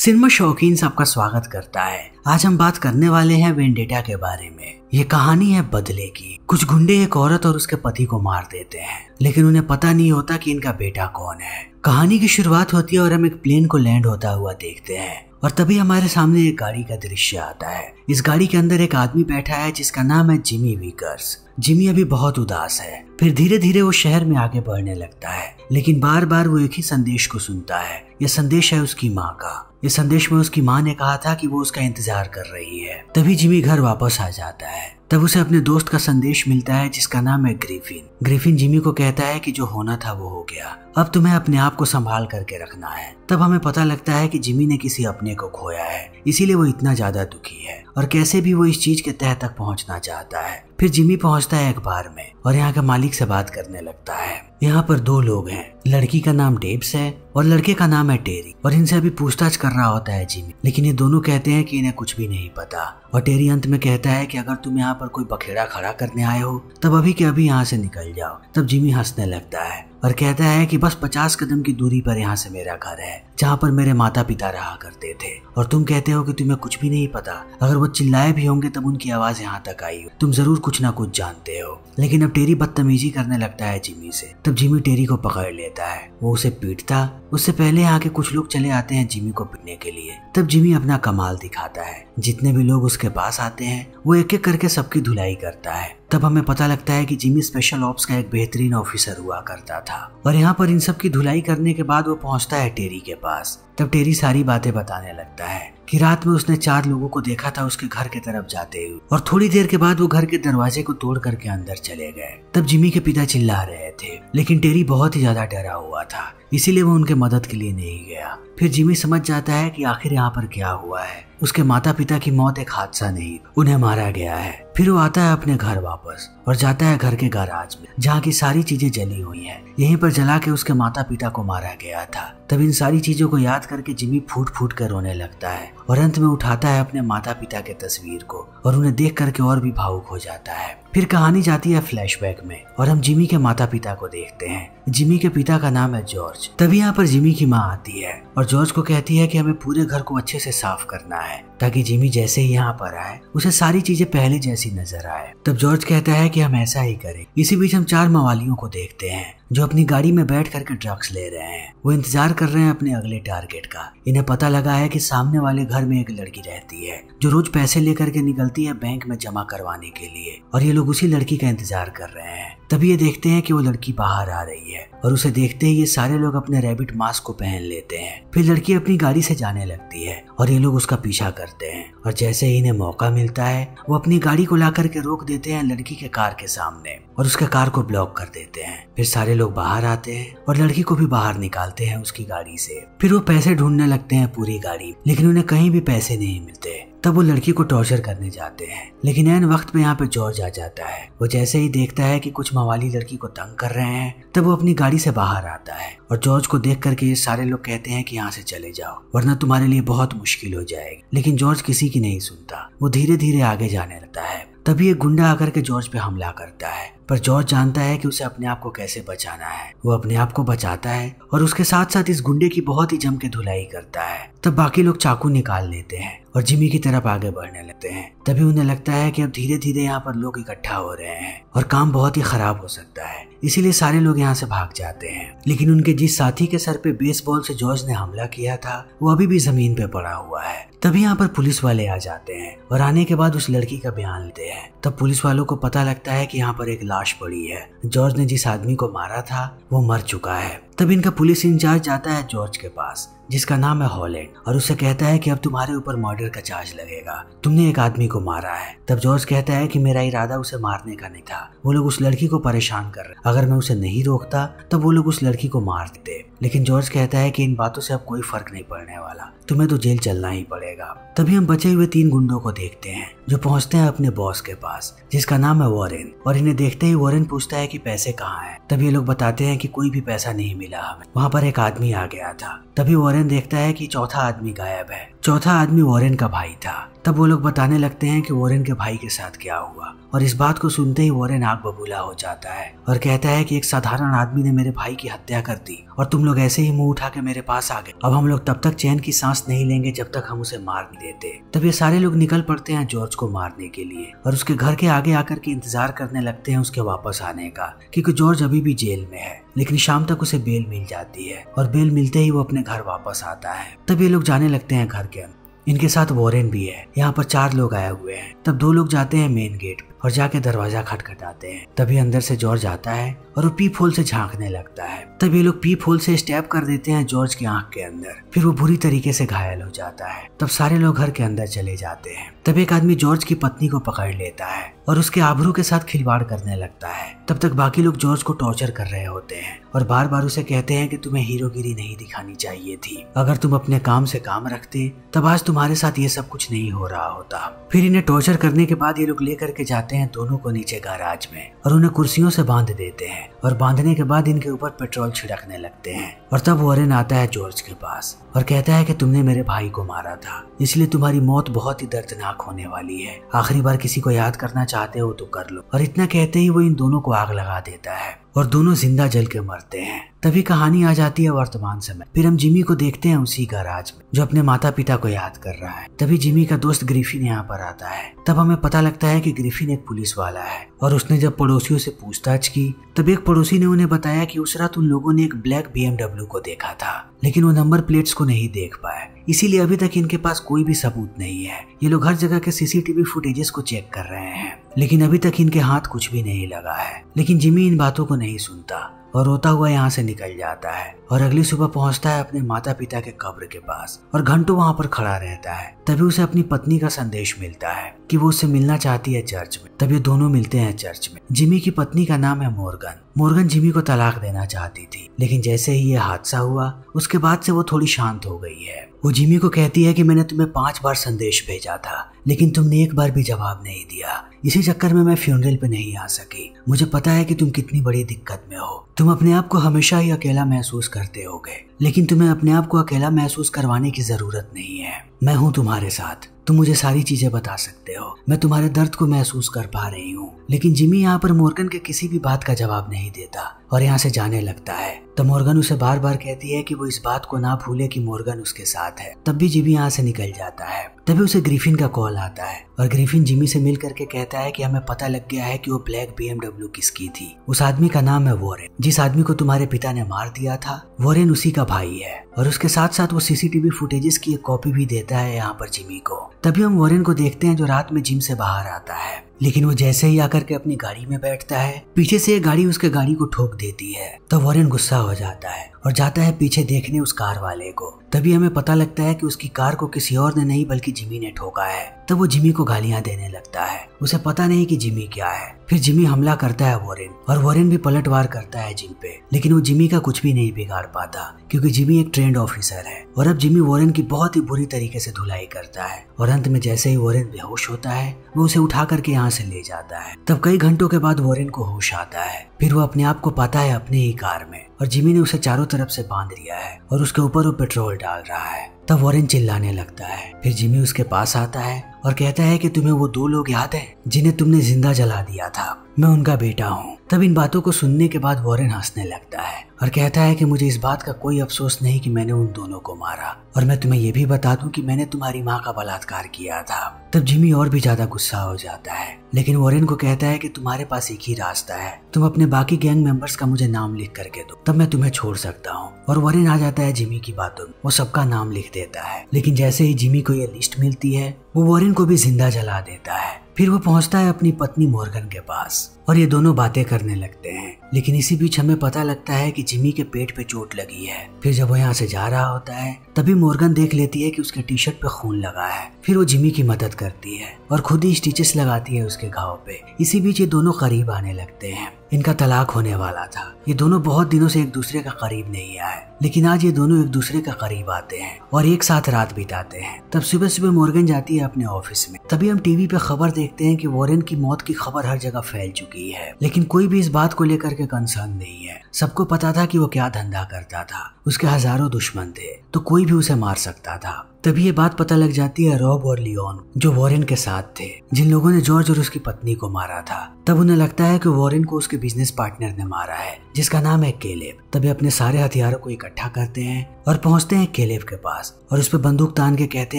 Cinema शौकीन सबका स्वागत करता है। आज हम बात करने वाले हैं वेंडेटा के बारे में। ये कहानी है बदले की। कुछ गुंडे एक औरत और उसके पति को मार देते हैं, लेकिन उन्हें पता नहीं होता कि इनका बेटा कौन है। कहानी की शुरुआत होती है और हम एक प्लेन को लैंड होता हुआ देखते हैं और तभी हमारे सामने एक गाड़ी का दृश्य आता है। इस गाड़ी के अंदर एक आदमी बैठा है जिसका नाम है जिमी विकर्स। जिमी अभी बहुत उदास है। फिर धीरे धीरे वो शहर में आगे बढ़ने लगता है, लेकिन बार बार वो एक ही संदेश को सुनता है। यह संदेश है उसकी माँ का। इस संदेश में उसकी माँ ने कहा था कि वो उसका इंतजार कर रही है। तभी जिमी घर वापस आ जाता है। तब उसे अपने दोस्त का संदेश मिलता है जिसका नाम है ग्रिफिन। ग्रिफिन जिमी को कहता है कि जो होना था वो हो गया, अब तुम्हें अपने आप को संभाल करके रखना है। तब हमें पता लगता है कि जिमी ने किसी अपने को खोया है, इसीलिए वो इतना ज्यादा दुखी है और कैसे भी वो इस चीज के तह तक पहुंचना चाहता है। फिर जिमी पहुंचता है एक बार में और यहाँ के मालिक से बात करने लगता है। यहाँ पर दो लोग हैं, लड़की का नाम डेब्स है और लड़के का नाम है टेरी, और इनसे अभी पूछताछ कर रहा होता है जिमी, लेकिन ये दोनों कहते हैं कि इन्हें कुछ भी नहीं पता। और टेरी अंत में कहता है कि अगर तुम यहाँ पर कोई बखेड़ा खड़ा करने आए हो तब अभी के अभी यहाँ से निकल जाओ। तब जिमी हंसने लगता है और कहता है कि बस 50 कदम की दूरी पर यहाँ से मेरा घर है, जहाँ पर मेरे माता पिता रहा करते थे, और तुम कहते हो कि तुम्हें कुछ भी नहीं पता। अगर वो चिल्लाए भी होंगे तब उनकी आवाज यहाँ तक आई, तुम जरूर कुछ ना कुछ जानते हो। लेकिन अब टेरी बदतमीजी करने लगता है जिमी से। तब जिमी टेरी को पकड़ लेता है। वो उसे पीटता उससे पहले यहाँ के कुछ लोग चले आते हैं जिमी को पीटने के लिए। तब जिमी अपना कमाल दिखाता है। जितने भी लोग उसके पास आते हैं वो एक एक करके सबकी धुलाई करता है। तब हमें पता लगता है कि जिमी स्पेशल ऑप्स का एक बेहतरीन ऑफिसर हुआ करता था। और यहाँ पर इन सब की धुलाई करने के बाद वो पहुंचता है टेरी के पास। तब टेरी सारी बातें बताने लगता है कि रात में उसने 4 लोगों को देखा था उसके घर की तरफ जाते हुए, और थोड़ी देर के बाद वो घर के दरवाजे को तोड़ करके अंदर चले गए। तब जिमी के पिता चिल्ला रहे थे, लेकिन टेरी बहुत ही ज्यादा डरा हुआ था, इसीलिए वो उनके मदद के लिए नहीं गया। फिर जिमी समझ जाता है कि आखिर यहाँ पर क्या हुआ है। उसके माता पिता की मौत एक हादसा नहीं, उन्हें मारा गया है। फिर वो आता है अपने घर वापस और जाता है घर के गैराज में, जहाँ की सारी चीजें जली हुई हैं। यहीं पर जला के उसके माता पिता को मारा गया था। तब इन सारी चीजों को याद करके जिमी फूट फूट कर रोने लगता है और अंत में उठाता है अपने माता पिता के तस्वीर को और उन्हें देख करके और भी भावुक हो जाता है। फिर कहानी जाती है फ्लैशबैक में और हम जिमी के माता पिता को देखते हैं। जिमी के पिता का नाम है जॉर्ज। तभी यहाँ पर जिमी की माँ आती है और जॉर्ज को कहती है कि हमें पूरे घर को अच्छे से साफ करना है, ताकि जिमी जैसे ही यहाँ पर आए उसे सारी चीजें पहले जैसी नजर आए। तब जॉर्ज कहता है कि हम ऐसा ही करें। इसी बीच हम 4 मवालियों को देखते हैं जो अपनी गाड़ी में बैठ करके ड्रग्स ले रहे हैं। वो इंतजार कर रहे हैं अपने अगले टारगेट का। इन्हें पता लगा है कि सामने वाले घर में एक लड़की रहती है जो रोज पैसे लेकर के निकलती है बैंक में जमा करवाने के लिए, और ये लोग उसी लड़की का इंतजार कर रहे हैं। तभी ये देखते हैं कि वो लड़की बाहर आ रही है और उसे देखते ही ये सारे लोग अपने रैबिट मास्क को पहन लेते हैं। फिर लड़की अपनी गाड़ी से जाने लगती है और ये लोग उसका पीछा करते हैं, और जैसे ही इन्हें मौका मिलता है वो अपनी गाड़ी को ला करके रोक देते हैं लड़की के कार के सामने और उसके कार को ब्लॉक कर देते हैं। फिर सारे लोग बाहर आते हैं और लड़की को भी बाहर निकालते हैं उसकी गाड़ी से। फिर वो पैसे ढूंढने लगते हैं पूरी गाड़ी, लेकिन उन्हें कहीं भी पैसे नहीं मिलते। तब वो लड़की को टॉर्चर करने जाते हैं, लेकिन ऐन वक्त पे यहाँ पे जॉर्ज आ जाता है। वो जैसे ही देखता है कि कुछ मवाली लड़की को तंग कर रहे हैं तब वो अपनी गाड़ी से बाहर आता है, और जॉर्ज को देख करके ये सारे लोग कहते हैं कि यहाँ से चले जाओ वरना तुम्हारे लिए बहुत मुश्किल हो जाएगी। लेकिन जॉर्ज किसी की नहीं सुनता। वो धीरे धीरे आगे जाने लगता है। तभी एक गुंडा आकर के जॉर्ज पे हमला करता है, पर जॉर्ज जानता है कि उसे अपने आप को कैसे बचाना है। वो अपने आप को बचाता है और उसके साथ साथ इस गुंडे की बहुत ही जम के धुलाई करता है। तब बाकी लोग चाकू निकाल लेते हैं और जिमी की तरफ आगे बढ़ने लगते हैं। तभी उन्हें लगता है कि अब धीरे धीरे यहाँ पर लोग इकट्ठा हो रहे हैं और काम बहुत ही खराब हो सकता है, इसीलिए सारे लोग यहाँ से भाग जाते हैं। लेकिन उनके जिस साथी के सर पे बेसबॉल से जॉर्ज ने हमला किया था वो अभी भी जमीन पे पड़ा हुआ है। तभी यहाँ पर पुलिस वाले आ जाते हैं और आने के बाद उस लड़की का बयान लेते हैं। तब पुलिस वालों को पता लगता है कि यहाँ पर एक लाश पड़ी है। जॉर्ज ने जिस आदमी को मारा था वो मर चुका है। तब इनका पुलिस इंचार्ज जाता है जॉर्ज के पास जिसका नाम है हॉलैंड, और उससे कहता है कि अब तुम्हारे ऊपर मर्डर का चार्ज लगेगा, तुमने एक आदमी को मारा है। तब जॉर्ज कहता है कि मेरा इरादा उसे मारने का नहीं था, वो लोग उस लड़की को परेशान कर रहे, अगर मैं उसे नहीं रोकता तब वो लोग उस लड़की को मार देते। लेकिन जॉर्ज कहता है कि इन बातों से अब कोई फर्क नहीं पड़ने वाला, तुम्हें तो जेल चलना ही पड़ेगा। तभी हम बचे हुए 3 गुंडों को देखते हैं जो पहुंचते हैं अपने बॉस के पास जिसका नाम है वॉरेन, और इन्हें देखते ही वॉरेन पूछता है कि पैसे कहाँ हैं। तभी ये लोग बताते हैं कि कोई भी पैसा नहीं मिला हमें, वहाँ पर एक आदमी आ गया था। तभी वॉरेन देखता है कि चौथा आदमी गायब है चौथा आदमी वॉरेन का भाई था। तब वो लोग बताने लगते हैं कि वॉरेन के भाई के साथ क्या हुआ, और इस बात को सुनते ही वॉरेन आग बबूला हो जाता है और कहता है कि एक साधारण आदमी ने मेरे भाई की हत्या कर दी और तुम लोग ऐसे ही मुंह उठा के मेरे पास आ गए। अब हम लोग तब तक चैन की सांस नहीं लेंगे जब तक हम उसे मार नहीं देते। तब ये सारे लोग निकल पड़ते हैं जॉर्ज को मारने के लिए और उसके घर के आगे आकर के इंतजार करने लगते हैं उसके वापस आने का, क्योंकि जॉर्ज अभी भी जेल में है। लेकिन शाम तक उसे बेल मिल जाती है और बेल मिलते ही वो अपने घर वापस आता है। तब ये लोग जाने लगते हैं घर के अंदर। इनके साथ वॉरेन भी है। यहाँ पर 4 लोग आए हुए हैं। तब 2 लोग जाते हैं मेन गेट और जाके दरवाजा खटखटाते हैं। तभी अंदर से जॉर्ज आता है और वो पीप होल से झांकने लगता है। तब ये लोग पीप होल से स्टैब कर देते हैं जॉर्ज की आंख के अंदर। फिर वो बुरी तरीके से घायल हो जाता है। तब सारे लोग घर के अंदर चले जाते हैं। तब एक आदमी जॉर्ज की पत्नी को पकड़ लेता है और उसके आबरू के साथ खिलवाड़ करने लगता है। तब तक बाकी लोग जॉर्ज को टॉर्चर कर रहे होते हैं और बार बार उसे कहते हैं कि तुम्हें हीरोगिरी नहीं दिखानी चाहिए थी। अगर तुम अपने काम से काम रखते तब आज तुम्हारे साथ ये सब कुछ नहीं हो रहा होता। फिर इन्हें टॉर्चर करने के बाद ये लोग लेकर के जाते हैं दोनों को नीचे गैराज में और उन्हें कुर्सियों से बांध देते हैं और बांधने के बाद इनके ऊपर पेट्रोल छिड़कने लगते हैं। और तब वॉरेन आता है जॉर्ज के पास और कहता है कि तुमने मेरे भाई को मारा था, इसलिए तुम्हारी मौत बहुत ही दर्दनाक होने वाली है। आखिरी बार किसी को याद करना चाहते हो तो कर लो। और इतना कहते ही वो इन दोनों को आग लगा देता है और दोनों जिंदा जल के मरते हैं। तभी कहानी आ जाती है वर्तमान समय। फिर हम जिमी को देखते हैं उसी गैराज में जो अपने माता पिता को याद कर रहा है। तभी जिमी का दोस्त ग्रिफिन यहाँ पर आता है। तब हमें पता लगता है कि ग्रिफिन एक पुलिस वाला है और उसने जब पड़ोसियों से पूछताछ की तब एक पड़ोसी ने उन्हें बताया कि उस रात उन लोगों ने एक ब्लैक BMW को देखा था, लेकिन वो नंबर प्लेट्स को नहीं देख पाए, इसीलिए अभी तक इनके पास कोई भी सबूत नहीं है। ये लोग हर जगह के CCTV फुटेजेस को चेक कर रहे हैं, लेकिन अभी तक इनके हाथ कुछ भी नहीं लगा है। लेकिन जिमी इन बातों को नहीं सुनता और रोता हुआ यहाँ से निकल जाता है और अगली सुबह पहुंचता है अपने माता पिता के कब्र के पास और घंटों वहाँ पर खड़ा रहता है। तभी उसे अपनी पत्नी का संदेश मिलता है कि वो उससे मिलना चाहती है चर्च में। तभी दोनों मिलते हैं चर्च में। जिमी की पत्नी का नाम है मोर्गन। मोर्गन जिमी को तलाक देना चाहती थी, लेकिन जैसे ही ये हादसा हुआ उसके बाद से वो थोड़ी शांत हो गई है। वो जिमी को कहती है कि मैंने तुम्हें 5 बार संदेश भेजा था, लेकिन तुमने एक बार भी जवाब नहीं दिया। इसी चक्कर में मैं फ्यूनरल पे नहीं आ सकी। मुझे पता है कि तुम कितनी बड़ी दिक्कत में हो। तुम अपने आप को हमेशा ही अकेला महसूस करते होगे, लेकिन तुम्हें अपने आप को अकेला महसूस करवाने की जरूरत नहीं है। मैं हूँ तुम्हारे साथ। तुम मुझे सारी चीजें बता सकते हो। मैं तुम्हारे दर्द को महसूस कर पा रही हूँ। लेकिन जिमी यहाँ पर मोर्गन के किसी भी बात का जवाब नहीं देता और यहाँ से जाने लगता है। तो मोर्गन उसे बार बार कहती है कि वो इस बात को ना भूले कि मोर्गन उसके साथ है। तब भी जिमी यहाँ से निकल जाता है। तभी उसे ग्रिफिन का कॉल आता है और ग्रिफिन जिमी से मिल करके कहता है कि हमें पता लग गया है कि वो ब्लैक BMW किसकी थी। उस आदमी का नाम है वॉरेन। जिस आदमी को तुम्हारे पिता ने मार दिया था वॉरेन उसी का भाई है और उसके साथ साथ वो CCTV फुटेजेस की एक कॉपी भी देता है यहाँ पर जिमी को। तभी हम वॉरेन को देखते हैं जो रात में जिम से बाहर आता है, लेकिन वो जैसे ही आकर के अपनी गाड़ी में बैठता है पीछे से एक गाड़ी उसके गाड़ी को ठोक देती है। तो वॉरेन गुस्सा हो जाता है और जाता है पीछे देखने उस कार वाले को। तभी हमें पता लगता है कि उसकी कार को किसी और ने नहीं बल्कि जिमी ने ठोका है। तब वो जिमी को गालियां देने लगता है। उसे पता नहीं कि जिमी क्या है। फिर जिमी हमला करता है वॉरेन और वॉरेन भी पलटवार करता है जिम पे, लेकिन वो जिमी का कुछ भी नहीं बिगाड़ पाता क्योंकि जिमी एक ट्रेंड ऑफिसर है। और अब जिमी वॉरेन की बहुत ही बुरी तरीके से धुलाई करता है और अंत में जैसे ही वॉरेन बेहोश होता है वो उसे उठा करके यहाँ से ले जाता है। तब कई घंटों के बाद वॉरेन को होश आता है। फिर वो अपने आप को पाता है अपने ही कार में और जिमी ने उसे चारों तरफ से बांध लिया है और उसके ऊपर वो पेट्रोल डाल रहा है। तब वॉरेन चिल्लाने लगता है। फिर जिमी उसके पास आता है और कहता है कि तुम्हें वो 2 लोग याद हैं जिन्हें तुमने जिंदा जला दिया था, मैं उनका बेटा हूँ। तब इन बातों को सुनने के बाद वॉरेन हंसने लगता है और कहता है कि मुझे इस बात का कोई अफसोस नहीं कि मैंने उन दोनों को मारा, और मैं तुम्हें ये भी बता दूं कि मैंने तुम्हारी माँ का बलात्कार किया था। तब जिमी और भी ज्यादा गुस्सा हो जाता है, लेकिन वॉरेन को कहता है कि तुम्हारे पास एक ही रास्ता है, तुम अपने बाकी गैंग मेंबर्स का मुझे नाम लिख करके दो, तब मैं तुम्हें छोड़ सकता हूँ। और वॉरेन आ जाता है जिमी की बातों में, वो सबका नाम लिख देता है। लेकिन जैसे ही जिमी को ये लिस्ट मिलती है वो वॉरेन को भी जिंदा जला देता है। फिर वो पहुंचता है अपनी पत्नी मोर्गन के पास और ये दोनों बातें करने लगते हैं। लेकिन इसी बीच हमें पता लगता है कि जिमी के पेट पे चोट लगी है। फिर जब वो यहाँ से जा रहा होता है तभी मोर्गन देख लेती है कि उसके टी-शर्ट पे खून लगा है। फिर वो जिमी की मदद करती है और खुद ही स्टिचेस लगाती है उसके घाव पे। इसी बीच ये दोनों करीब आने लगते हैं। इनका तलाक होने वाला था। ये दोनों बहुत दिनों से एक दूसरे का करीब नहीं आए, लेकिन आज ये दोनों एक दूसरे का करीब आते हैं और एक साथ रात बिताते हैं। तब सुबह सुबह मोर्गन जाती है अपने ऑफिस में। तभी हम टीवी पे खबर देखते हैं कि वॉरेन की मौत की खबर हर जगह फैल चुकी है, लेकिन कोई भी इस बात को लेकर के कंसर्न नहीं है। सबको पता था कि वो क्या धंधा करता था, उसके हजारों दुश्मन थे, तो कोई भी उसे मार सकता था। तभी ये बात पता लग जाती है रॉब और लियोन जो वॉरेन के साथ थे, जिन लोगों ने जॉर्ज और उसकी पत्नी को मारा था। तब उन्हें लगता है कि वॉरेन को उसके बिजनेस पार्टनर ने मारा है जिसका नाम है केलेब। तभी अपने सारे हथियारों को इकट्ठा करते हैं और पहुंचते हैं केलेब के पास और उस पर बंदूक तान के कहते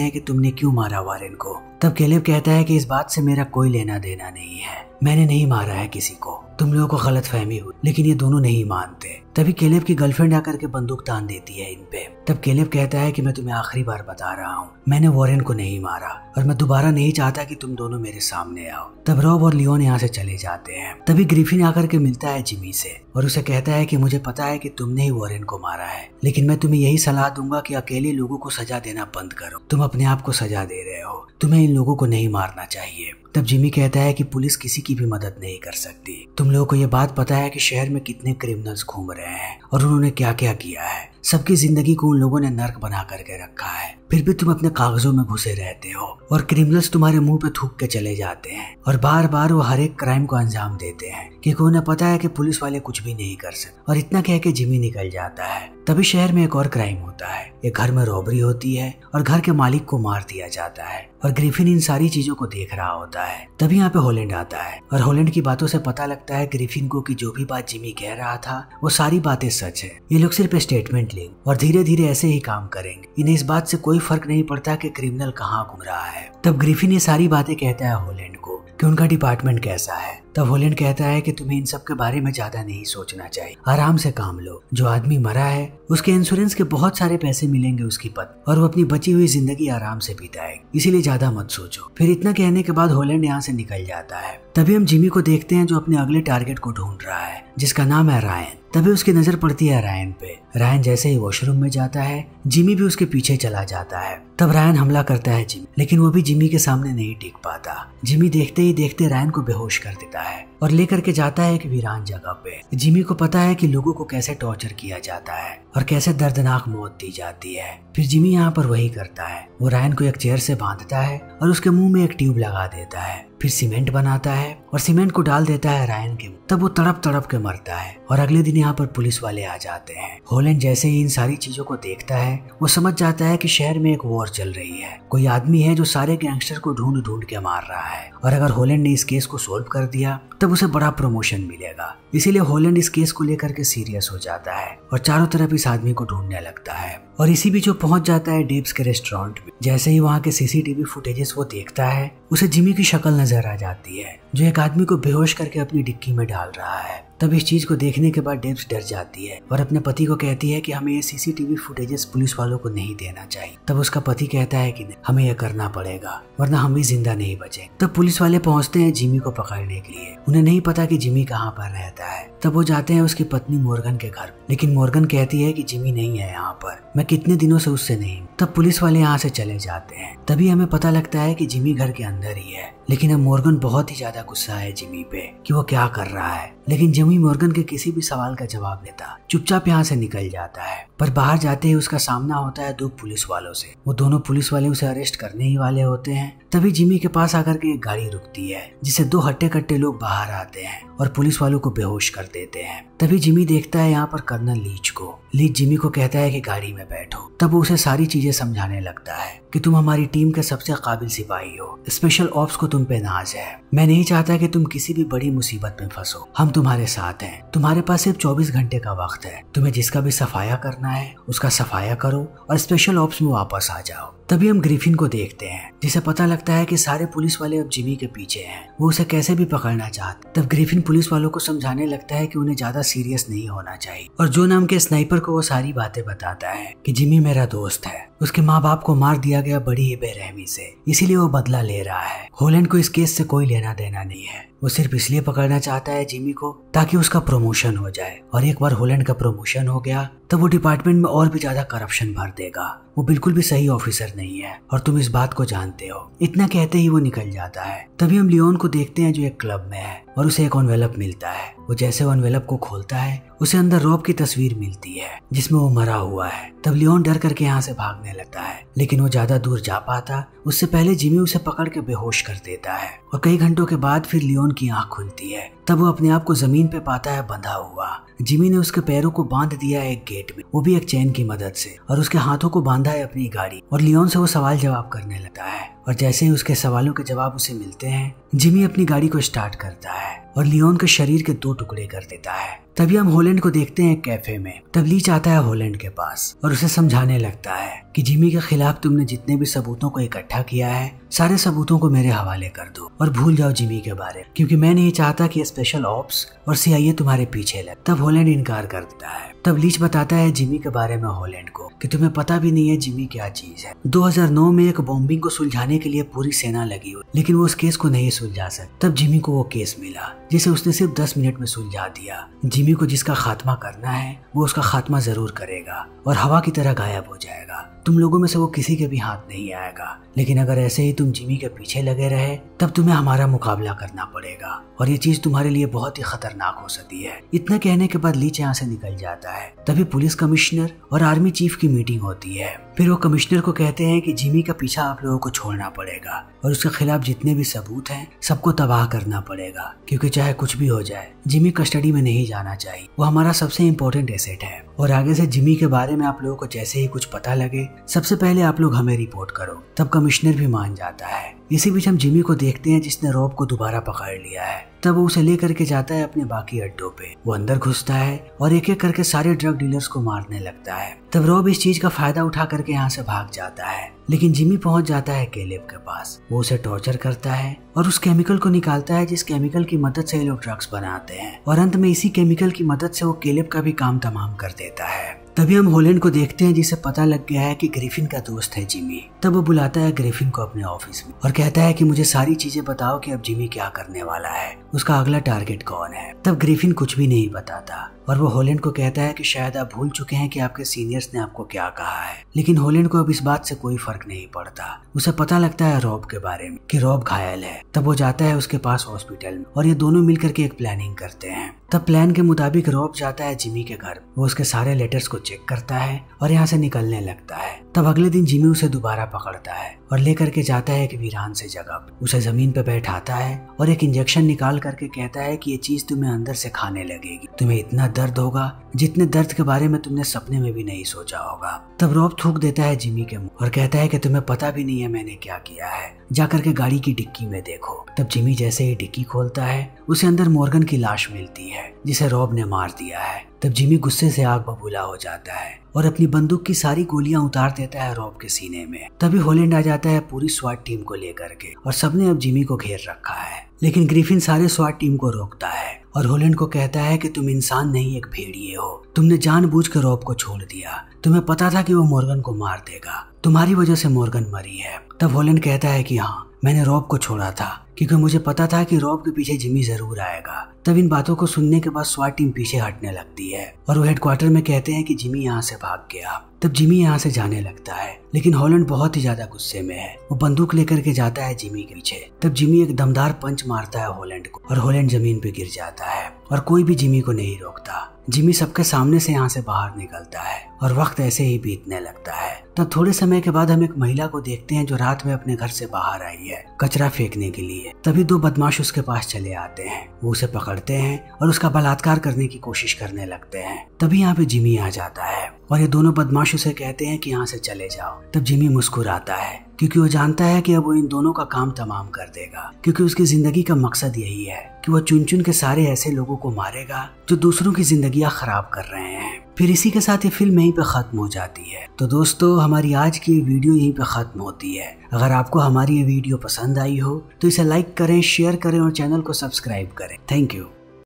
हैं कि तुमने क्यों मारा वॉरेन को। तब केलेब कहता है कि इस बात से मेरा कोई लेना देना नहीं है, मैंने नहीं मारा है किसी को, तुम लोगों को गलतफहमी हुई। लेकिन ये दोनों नहीं मानते। तभी केलेब की गर्लफ्रेंड आकर के बंदूक तान देती है इन पे। तब केलेब कहता है कि मैं तुम्हें आखिरी बार बता रहा हूँ, मैंने वॉरेन को नहीं मारा और मैं दोबारा नहीं चाहता कि तुम दोनों मेरे सामने आओ। तब रॉब और लियोन यहाँ से चले जाते हैं। तभी ग्रिफिन आकर के मिलता है जिमी से और उसे कहता है कि मुझे पता है कि तुमने ही वॉरेन को मारा है, लेकिन मैं तुम्हें यही सलाह दूंगा कि अकेले लोगों को सजा देना बंद करो, तुम अपने आप को सजा दे रहे हो, तुम्हें इन लोगों को नहीं मारना चाहिए। तब जिमी कहता है कि पुलिस किसी की भी मदद नहीं कर सकती, तुम लोगों को ये बात पता है कि शहर में कितने क्रिमिनल्स घूम रहे हैं और उन्होंने क्या क्या किया है, सबकी जिंदगी को उन लोगों ने नर्क बना करके रखा है, फिर भी तुम अपने कागजों में घुसे रहते हो और क्रिमिनल्स तुम्हारे मुंह पे थूक के चले जाते हैं और बार बार वो हर एक क्राइम को अंजाम देते हैं क्योंकि उन्हें पता है कि पुलिस वाले कुछ भी नहीं कर सकते। और इतना कह के जिमी निकल जाता है। तभी शहर में एक और क्राइम होता है, एक घर में रॉबरी होती है और घर के मालिक को मार दिया जाता है और ग्रिफिन इन सारी चीजों को देख रहा होता है। तभी यहाँ पे हॉलैंड आता है और हॉलैंड की बातों से पता लगता है ग्रिफिन को कि जो भी बात जिमी कह रहा था वो सारी बातें सच है, ये लोग सिर्फ स्टेटमेंट लेंगे और धीरे धीरे ऐसे ही काम करेंगे, इन्हें इस बात से कोई फर्क नहीं पड़ता कि क्रिमिनल कहाँ घूम रहा है। तब ग्रिफिन ये सारी बातें कहता है हॉलैंड को कि उनका डिपार्टमेंट कैसा है। तब हॉलैंड कहता है कि तुम्हें इन सब के बारे में ज्यादा नहीं सोचना चाहिए, आराम से काम लो, जो आदमी मरा है उसके इंश्योरेंस के बहुत सारे पैसे मिलेंगे उसकी पत्नी और वो अपनी बची हुई जिंदगी आराम से बिताएगी, इसीलिए ज्यादा मत सोचो। फिर इतना कहने के बाद हॉलैंड यहाँ से निकल जाता है। तभी हम जिमी को देखते हैं जो अपने अगले टारगेट को ढूंढ रहा है जिसका नाम है रायन। तभी उसकी नजर पड़ती है रायन पे। रायन जैसे ही वॉशरूम में जाता है जिमी भी उसके पीछे चला जाता है। तब रायन हमला करता है जिमी, लेकिन वो भी जिमी के सामने नहीं टिक पाता। जिमी देखते ही देखते रायन को बेहोश कर देता है और लेकर के जाता है एक वीरान जगह पे। जिमी को पता है कि लोगों को कैसे टॉर्चर किया जाता है और कैसे दर्दनाक मौत दी जाती है। फिर जिमी यहाँ पर वही करता है, वो रायन को एक चेयर से बांधता है और उसके मुंह में एक ट्यूब लगा देता है, फिर सीमेंट बनाता है और सीमेंट को डाल देता है रायन के मुंह। तब वो तड़प तड़प के मरता है और अगले दिन यहाँ पर पुलिस वाले आ जाते हैं। हॉलैंड जैसे ही इन सारी चीजों को देखता है वो समझ जाता है कि शहर में एक वॉर चल रही है, कोई आदमी है जो सारे गैंगस्टर को ढूंढ ढूंढ के मार रहा है और अगर हॉलैंड ने इस केस को सोल्व कर दिया तब उसे बड़ा प्रमोशन मिलेगा। इसीलिए हॉलैंड इस केस को लेकर के सीरियस हो जाता है और चारों तरफ इस आदमी को ढूंढने लगता है और इसी बीच वो पहुंच जाता है डेब्स के रेस्टोरेंट में। जैसे ही वहाँ के सीसीटीवी फुटेजेस वो देखता है उसे जिमी की शक्ल नजर आ जाती है जो एक आदमी को बेहोश करके अपनी डिक्की में डाल रहा है। तब इस चीज को देखने के बाद डेब्स डर जाती है और अपने पति को कहती है कि हमें ये सीसीटीवी फुटेजेस पुलिस वालों को नहीं देना चाहिए। तब उसका पति कहता है कि हमें यह करना पड़ेगा वरना हम भी जिंदा नहीं बचे। तब पुलिस वाले पहुंचते हैं जिमी को पकड़ने के लिए। उन्हें नहीं पता कि जिमी कहाँ पर रहता है। तब वो जाते हैं उसकी पत्नी मॉर्गन के घर, लेकिन मॉर्गन कहती है कि जिमी नहीं है यहाँ पर, मैं कितने दिनों से उससे नहीं। तब पुलिस वाले यहाँ से चले जाते हैं। तभी हमें पता लगता है कि जिमी घर के अंदर ही है, लेकिन अब मॉर्गन बहुत ही ज्यादा गुस्सा है जिमी पे कि वो क्या कर रहा है। लेकिन जिमी मॉर्गन के किसी भी सवाल का जवाब देता चुपचाप यहाँ से निकल जाता है। पर बाहर जाते ही उसका सामना होता है दो पुलिस वालों से। वो दोनों पुलिस वाले उसे अरेस्ट करने ही वाले होते हैं। तभी जिमी के पास आकर के एक गाड़ी रुकती है जिसे दो हट्टे कट्टे लोग बाहर आते हैं और पुलिस वालों को बेहोश कर देते हैं। तभी जिमी देखता है यहाँ पर कर्नल लीच को। लीच जिमी को कहता है कि गाड़ी में बैठो। तब वो उसे सारी चीजें समझाने लगता है कि तुम हमारी टीम के सबसे काबिल सिपाही हो, स्पेशल ऑप्स को तुम पे नाज है, मैं नहीं चाहता कि तुम किसी भी बड़ी मुसीबत में फंसो, हम तुम्हारे साथ हैं, तुम्हारे पास सिर्फ 24 घंटे का वक्त है, तुम्हें जिसका भी सफाया करना है उसका सफाया करो और स्पेशल ऑप्स में वापस आ जाओ। तभी हम ग्रिफिन को देखते हैं जिसे पता लगता है कि सारे पुलिस वाले अब जिमी के पीछे हैं, वो उसे कैसे भी पकड़ना चाहते। तब ग्रिफिन पुलिस वालों को समझाने लगता है कि उन्हें ज्यादा सीरियस नहीं होना चाहिए और जो नाम के स्नाइपर को वो सारी बातें बताता है कि जिमी मेरा दोस्त है, उसके माँ बाप को मार दिया गया बड़ी ही बेरहमी से, इसीलिए वो बदला ले रहा है। हॉलैंड को इस केस से कोई लेना देना नहीं है, वो सिर्फ इसलिए पकड़ना चाहता है जिमी को ताकि उसका प्रमोशन हो जाए और एक बार हॉलैंड का प्रमोशन हो गया तो वो डिपार्टमेंट में और भी ज्यादा करप्शन भर देगा। वो बिल्कुल भी सही ऑफिसर नहीं है और तुम इस बात को जानते हो। इतना कहते ही वो निकल जाता है। तभी हम लियोन को देखते हैं जो एक क्लब में है और उसे एक एनवेलप मिलता है। वो जैसे वो एनवेलप को खोलता है उसे अंदर रॉब की तस्वीर मिलती है जिसमें वो मरा हुआ है। तब लियोन डर करके यहाँ से भागने लगता है, लेकिन वो ज्यादा दूर जा पाता उससे पहले जिमी उसे पकड़ के बेहोश कर देता है। और कई घंटों के बाद फिर लियोन की आंख खुलती है। तब वो अपने आप को जमीन पे पाता है बंधा हुआ। जिमी ने उसके पैरों को बांध दिया है एक गेट में, वो भी एक चेन की मदद से, और उसके हाथों को बांधा है अपनी गाड़ी। और लियोन से वो सवाल जवाब करने लगता है और जैसे ही उसके सवालों के जवाब उसे मिलते हैं जिमी अपनी गाड़ी को स्टार्ट करता है और लियोन के शरीर के 2 टुकड़े कर देता है। तभी हम होलैंड को देखते हैं कैफे में। तब लीच आता है होलैंड के पास और उसे समझाने लगता है कि जिमी के खिलाफ तुमने जितने भी सबूतों को इकट्ठा किया है सारे सबूतों को मेरे हवाले कर दो और भूल जाओ जिमी के बारे, क्योंकि मैं नहीं चाहता कि स्पेशल ऑप्स और CIA तुम्हारे पीछे लगे। तब होलैंड इनकार कर देता है। तब लीच बताता है जिमी के बारे में होलैंड को कि तुम्हें पता भी नहीं है जिमी क्या चीज है। 2009 में एक बॉम्बिंग को सुलझाने के लिए पूरी सेना लगी हुई, लेकिन वो उस केस को नहीं सुलझा सकती। तब जिमी को वो केस मिला जिसे उसने सिर्फ 10 मिनट में सुलझा दिया। जिमी को जिसका खात्मा करना है वो उसका खात्मा जरूर करेगा और हवा की तरह गायब हो जाएगा। तुम लोगों में से वो किसी के भी हाथ नहीं आएगा, लेकिन अगर ऐसे ही तुम जिमी के पीछे लगे रहे तब तुम्हें हमारा मुकाबला करना पड़ेगा और ये चीज तुम्हारे लिए बहुत ही खतरनाक हो सकती है। इतना कहने के बाद लीच यहाँ से निकल जाता है। तभी पुलिस कमिश्नर और आर्मी चीफ की मीटिंग होती है। फिर वो कमिश्नर को कहते हैं कि जिमी का पीछा आप लोगों को छोड़ना पड़ेगा और उसके खिलाफ जितने भी सबूत हैं सबको तबाह करना पड़ेगा, क्योंकि चाहे कुछ भी हो जाए जिमी कस्टडी में नहीं जाना चाहिए। वो हमारा सबसे इम्पोर्टेंट एसेट है और आगे से जिमी के बारे में आप लोगों को जैसे ही कुछ पता लगे सबसे पहले आप लोग हमें रिपोर्ट करो। तब कमिश्नर भी मान जाता है। इसी बीच हम जिमी को देखते हैं जिसने रॉब को दोबारा पकड़ लिया है। तब वो उसे लेकर के जाता है अपने बाकी अड्डों पे। वो अंदर घुसता है और एक एक करके सारे ड्रग डीलर्स को मारने लगता है। तब रॉब इस चीज का फायदा उठा करके यहाँ से भाग जाता है, लेकिन जिमी पहुंच जाता है कैलेब के पास। वो उसे टॉर्चर करता है और उस केमिकल को निकालता है जिस केमिकल की मदद से ये लोग ड्रग्स बनाते हैं, और अंत में इसी केमिकल की मदद से वो कैलेब का भी काम तमाम कर देता है। तभी हम होलैंड को देखते हैं जिसे पता लग गया है कि ग्रिफिन का दोस्त है जिमी। तब वो बुलाता है ग्रिफिन को अपने ऑफिस में और कहता है कि मुझे सारी चीजें बताओ कि अब जिमी क्या करने वाला है, उसका अगला टारगेट कौन है। तब ग्रिफिन कुछ भी नहीं बताता और वो होलैंड को कहता है कि शायद आप भूल चुके हैं कि आपके सीनियर्स ने आपको क्या कहा है, लेकिन होलैंड को अब इस बात से कोई फर्क नहीं पड़ता। उसे पता लगता है रॉब के बारे में कि रॉब घायल है। तब वो जाता है उसके पास हॉस्पिटल में और ये दोनों मिलकर के एक प्लानिंग करते हैं। तब प्लान के मुताबिक रॉब जाता है जिमी के घर। वो उसके सारे लेटर्स को चेक करता है और यहाँ से निकलने लगता है। तब अगले दिन जिमी उसे दोबारा पकड़ता है और लेकर के जाता है एक वीरान से जगह। उसे जमीन पे बैठाता है और एक इंजेक्शन निकाल करके कहता है कि ये चीज तुम्हें अंदर से खाने लगेगी, तुम्हें इतना दर्द होगा जितने दर्द के बारे में तुमने सपने में भी नहीं सोचा होगा। तब रॉब थूक देता है जिमी के मुंह और कहता है कि तुम्हें पता भी नहीं है मैंने क्या किया है, जाकर के गाड़ी की डिक्की में देखो। तब जिमी जैसे ही डिक्की खोलता है उसे अंदर मॉर्गन की लाश मिलती है जिसे रॉब ने मार दिया है। तब जिमी गुस्से से आग बबूला हो जाता है और अपनी बंदूक की सारी गोलियां उतार देता है रॉब के सीने में। तभी होलैंड आ जाता है पूरी स्वाट टीम को लेकर के और सबने अब जिमी को घेर रखा है, लेकिन ग्रिफिन सारे स्वाट टीम को रोकता है और होलैंड को कहता है कि तुम इंसान नहीं एक भेड़िए हो, तुमने जानबूझ कर रॉब को छोड़ दिया, तुम्हें पता था कि वो मॉर्गन को मार देगा, तुम्हारी वजह से मॉर्गन मरी है। तब होलैंड कहता है कि हाँ, मैंने रॉब को छोड़ा था क्योंकि मुझे पता था कि रॉब के पीछे जिमी जरूर आएगा। तब इन बातों को सुनने के बाद स्वाट टीम पीछे हटने लगती है और वो हेडक्वार्टर में कहते हैं कि जिमी यहाँ से भाग गया। तब जिमी यहाँ से जाने लगता है, लेकिन होलैंड बहुत ही ज्यादा गुस्से में है। वो बंदूक लेकर के जाता है जिमी के पीछे। तब जिमी एक दमदार पंच मारता है होलैंड को और होलैंड जमीन पे गिर जाता है और कोई भी जिमी को नहीं रोकता। जिमी सबके सामने से यहाँ से बाहर निकलता है और वक्त ऐसे ही बीतने लगता है। तब थोड़े समय के बाद हम एक महिला को देखते हैं जो रात में अपने घर से बाहर आई है कचरा फेंकने के लिए। तभी 2 बदमाश उसके पास चले आते हैं। वो उसे पकड़ते हैं और उसका बलात्कार करने की कोशिश करने लगते हैं। तभी यहाँ पे जिमी आ जाता है और ये दोनों बदमाश उसे कहते हैं कि यहाँ से चले जाओ। तब जिमी मुस्कुराता है क्योंकि वो जानता है कि अब वो इन दोनों का काम तमाम कर देगा, क्योंकि उसकी जिंदगी का मकसद यही है कि वो चुन चुन के सारे ऐसे लोगों को मारेगा जो दूसरों की जिंदगियां खराब कर रहे हैं। फिर इसी के साथ ये फिल्म यहीं पे खत्म हो जाती है। तो दोस्तों, हमारी आज की वीडियो यहीं पे खत्म होती है। अगर आपको हमारी ये वीडियो पसंद आई हो तो इसे लाइक करें, शेयर करें और चैनल को सब्सक्राइब करें। Thank you.